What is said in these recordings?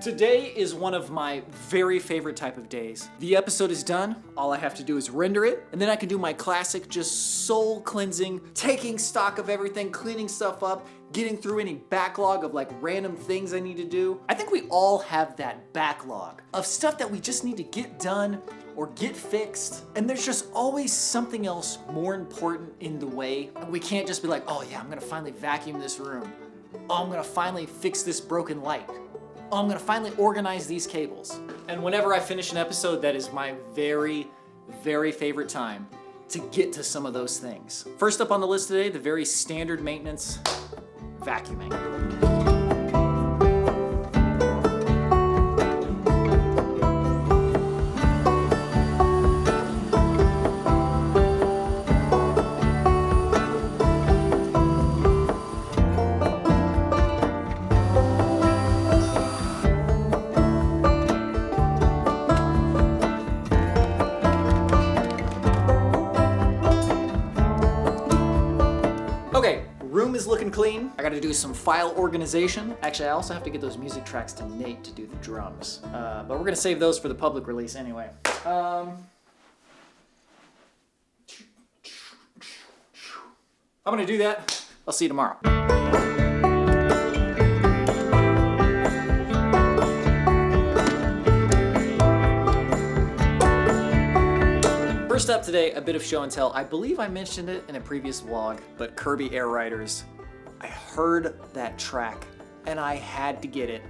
Today is one of my very favorite type of days. The episode is done, all I have to do is render it, and then I can do my classic just soul cleansing, taking stock of everything, cleaning stuff up, getting through any backlog of like random things I need to do. I think we all have that backlog of stuff that we just need to get done or get fixed, and there's just always something else more important in the way. And we can't just be like, oh yeah, I'm gonna finally vacuum this room. Oh, I'm gonna finally fix this broken light. Oh, I'm gonna finally organize these cables. And whenever I finish an episode, that is my very, very favorite time to get to some of those things. First up on the list today, the very standard maintenance, vacuuming. Okay, room is looking clean. I gotta do some file organization. Actually, I also have to get those music tracks to Nate to do the drums. But we're gonna save those for the public release anyway. I'm gonna do that. I'll see you tomorrow. First up today, a bit of show and tell. I believe I mentioned it in a previous vlog, but Kirby Air Riders. I heard that track and I had to get it.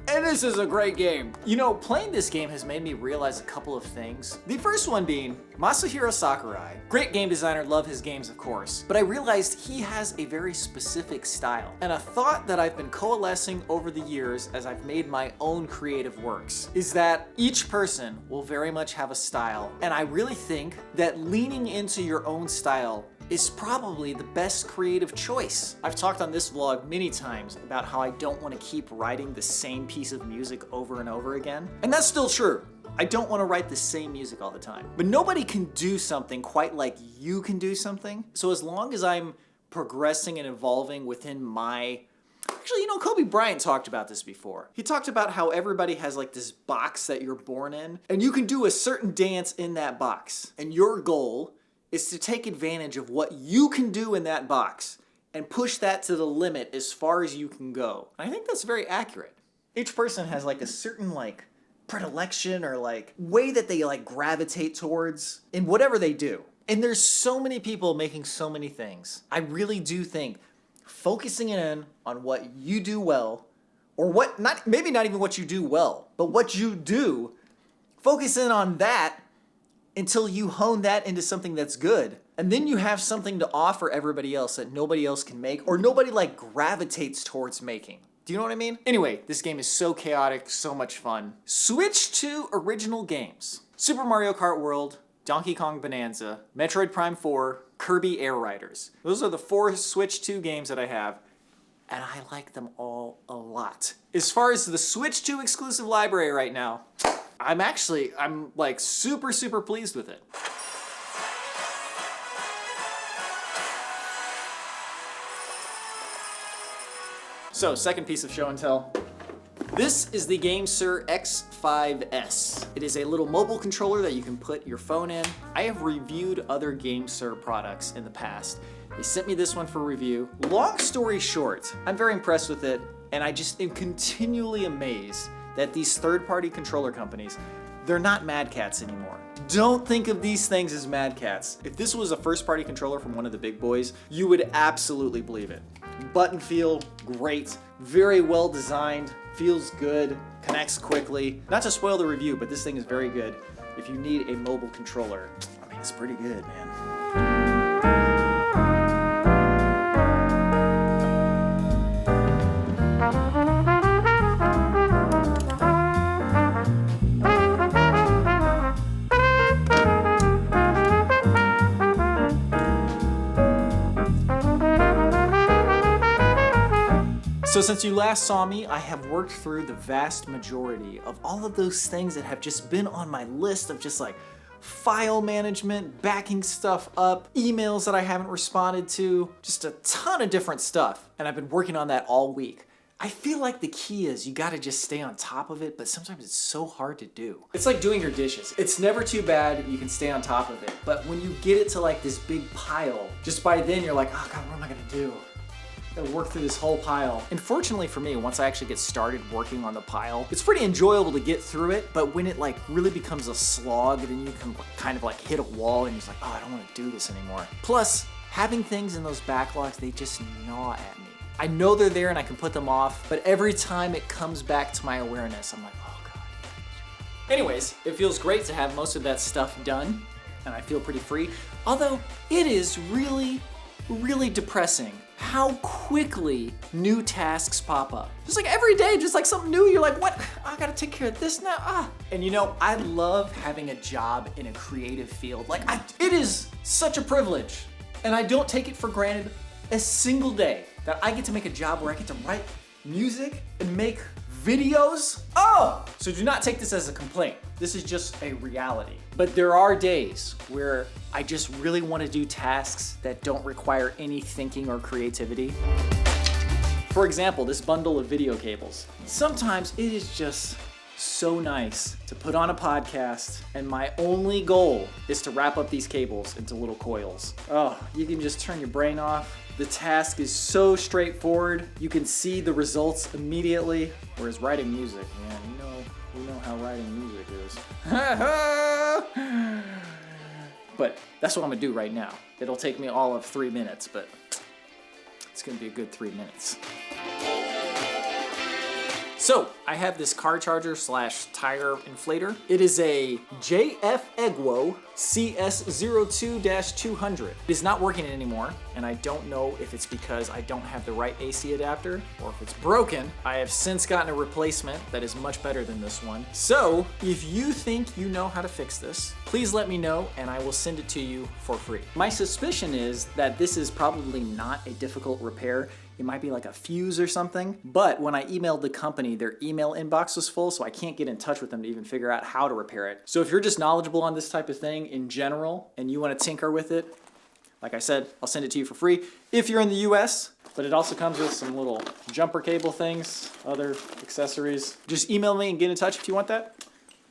And this is a great game. You know, playing this game has made me realize a couple of things. The first one being Masahiro Sakurai. Great game designer, love his games of course. But I realized he has a very specific style. And a thought that I've been coalescing over the years as I've made my own creative works is that each person will very much have a style. And I really think that leaning into your own style is probably the best creative choice. I've talked on this vlog many times about how I don't want to keep writing the same piece of music over and over again. And that's still true. I don't want to write the same music all the time. But nobody can do something quite like you can do something. So as long as I'm progressing and evolving within my... Actually, you know, Kobe Bryant talked about this before. He talked about how everybody has like this box that you're born in, and you can do a certain dance in that box. And your goal is to take advantage of what you can do in that box and push that to the limit as far as you can go. And I think that's very accurate. Each person has like a certain like predilection or like way that they like gravitate towards in whatever they do. And there's so many people making so many things. I really do think focusing in on what you do well, or what, maybe not even what you do well, but what you do, focus in on that until you hone that into something that's good. And then you have something to offer everybody else that nobody else can make or nobody like gravitates towards making. Do you know what I mean? Anyway, this game is so chaotic, so much fun. Switch to original games. Super Mario Kart World, Donkey Kong Bonanza, Metroid Prime 4, Kirby Air Riders. Those are the 4 Switch 2 games that I have, and I like them all a lot. As far as the Switch 2 exclusive library right now, I'm like super pleased with it. So, second piece of show and tell. This is the GameSir X5S. It is a little mobile controller that you can put your phone in. I have reviewed other GameSir products in the past. They sent me this one for review. Long story short, I'm very impressed with it, and I just am continually amazed that these third-party controller companies, they're not Mad Cats anymore. Don't think of these things as Mad Cats. If this was a first-party controller from one of the big boys, you would absolutely believe it. Button feel, great. Very well designed, feels good, connects quickly. Not to spoil the review, but this thing is very good. If you need a mobile controller, I mean, it's pretty good, man. So since you last saw me, I have worked through the vast majority of all of those things that have just been on my list of just like file management, backing stuff up, emails that I haven't responded to, just a ton of different stuff. And I've been working on that all week. I feel like the key is you gotta just stay on top of it, but sometimes it's so hard to do. It's like doing your dishes. It's never too bad, you can stay on top of it. But when you get it to like this big pile, just by then you're like, oh God, what am I gonna do? I gotta work through this whole pile. And fortunately for me, once I actually get started working on the pile, it's pretty enjoyable to get through it, but when it like really becomes a slog, then you can kind of like hit a wall and you're just like, oh, I don't wanna do this anymore. Plus, having things in those backlogs, they just gnaw at me. I know they're there and I can put them off, but every time it comes back to my awareness, I'm like, oh God. Anyways, it feels great to have most of that stuff done, and I feel pretty free. Although, it is really, really depressing how quickly new tasks pop up. Just like every day, just like something new, you're like, what? I gotta take care of this now, And you know, I love having a job in a creative field. Like, it is such a privilege, and I don't take it for granted a single day that I get to make a job where I get to write music and make videos. Oh! So do not take this as a complaint. This is just a reality. But there are days where I just really want to do tasks that don't require any thinking or creativity. For example, this bundle of video cables. Sometimes it is just so nice to put on a podcast and my only goal is to wrap up these cables into little coils. Oh, you can just turn your brain off. The task is so straightforward. You can see the results immediately. Whereas writing music, man, you know how writing music is. But that's what I'm gonna do right now. It'll take me all of 3 minutes, but it's gonna be a good 3 minutes. So, I have this car charger / tire inflator. It is a JF Egwo CS02-200. It is not working anymore, and I don't know if it's because I don't have the right AC adapter or if it's broken. I have since gotten a replacement that is much better than this one. So, if you think you know how to fix this, please let me know and I will send it to you for free. My suspicion is that this is probably not a difficult repair. It might be like a fuse or something, but when I emailed the company, their email inbox was full, so I can't get in touch with them to even figure out how to repair it. So if you're just knowledgeable on this type of thing in general and you want to tinker with it, like I said, I'll send it to you for free if you're in the US, but it also comes with some little jumper cable things, other accessories. Just email me and get in touch if you want that.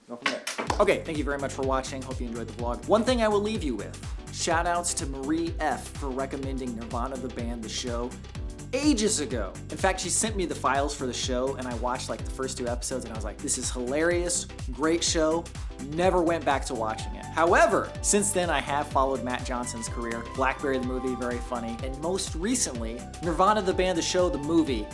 Go from there. Okay, thank you very much for watching. Hope you enjoyed the vlog. One thing I will leave you with, shout outs to Marie F for recommending Nirvana the band, the show, ages ago. In fact, she sent me the files for the show and I watched like the first 2 episodes and I was like, this is hilarious, great show, never went back to watching it. However, since then I have followed Matt Johnson's career, Blackberry the movie, very funny, and most recently, Nirvana the band, the show, the movie.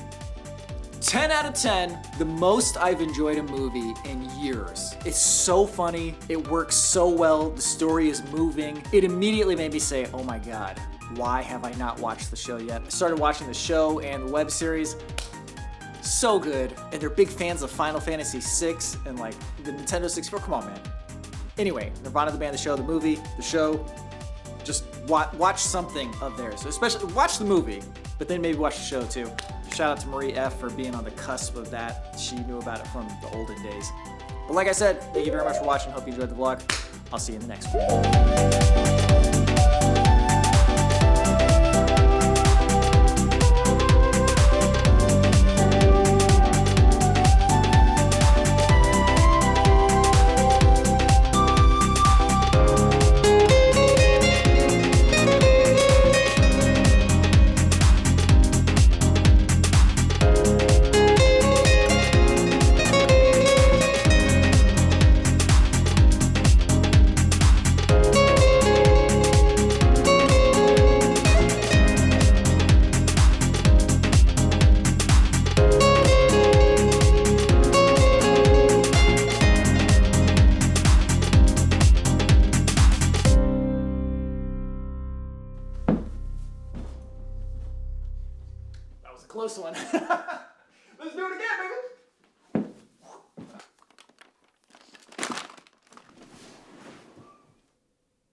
10 out of 10, the most I've enjoyed a movie in years. It's so funny, it works so well, the story is moving. It immediately made me say, oh my God, why have I not watched the show yet? I started watching the show and the web series. So good. And they're big fans of Final Fantasy VI and like the Nintendo 64. Come on, man. Anyway, Nirvana the band, the show, the movie, the show. Just watch something of theirs. So especially watch the movie, but then maybe watch the show too. Shout out to Marie F for being on the cusp of that. She knew about it from the olden days. But like I said, thank you very much for watching. Hope you enjoyed the vlog. I'll see you in the next one. Close one. Let's do it again, baby.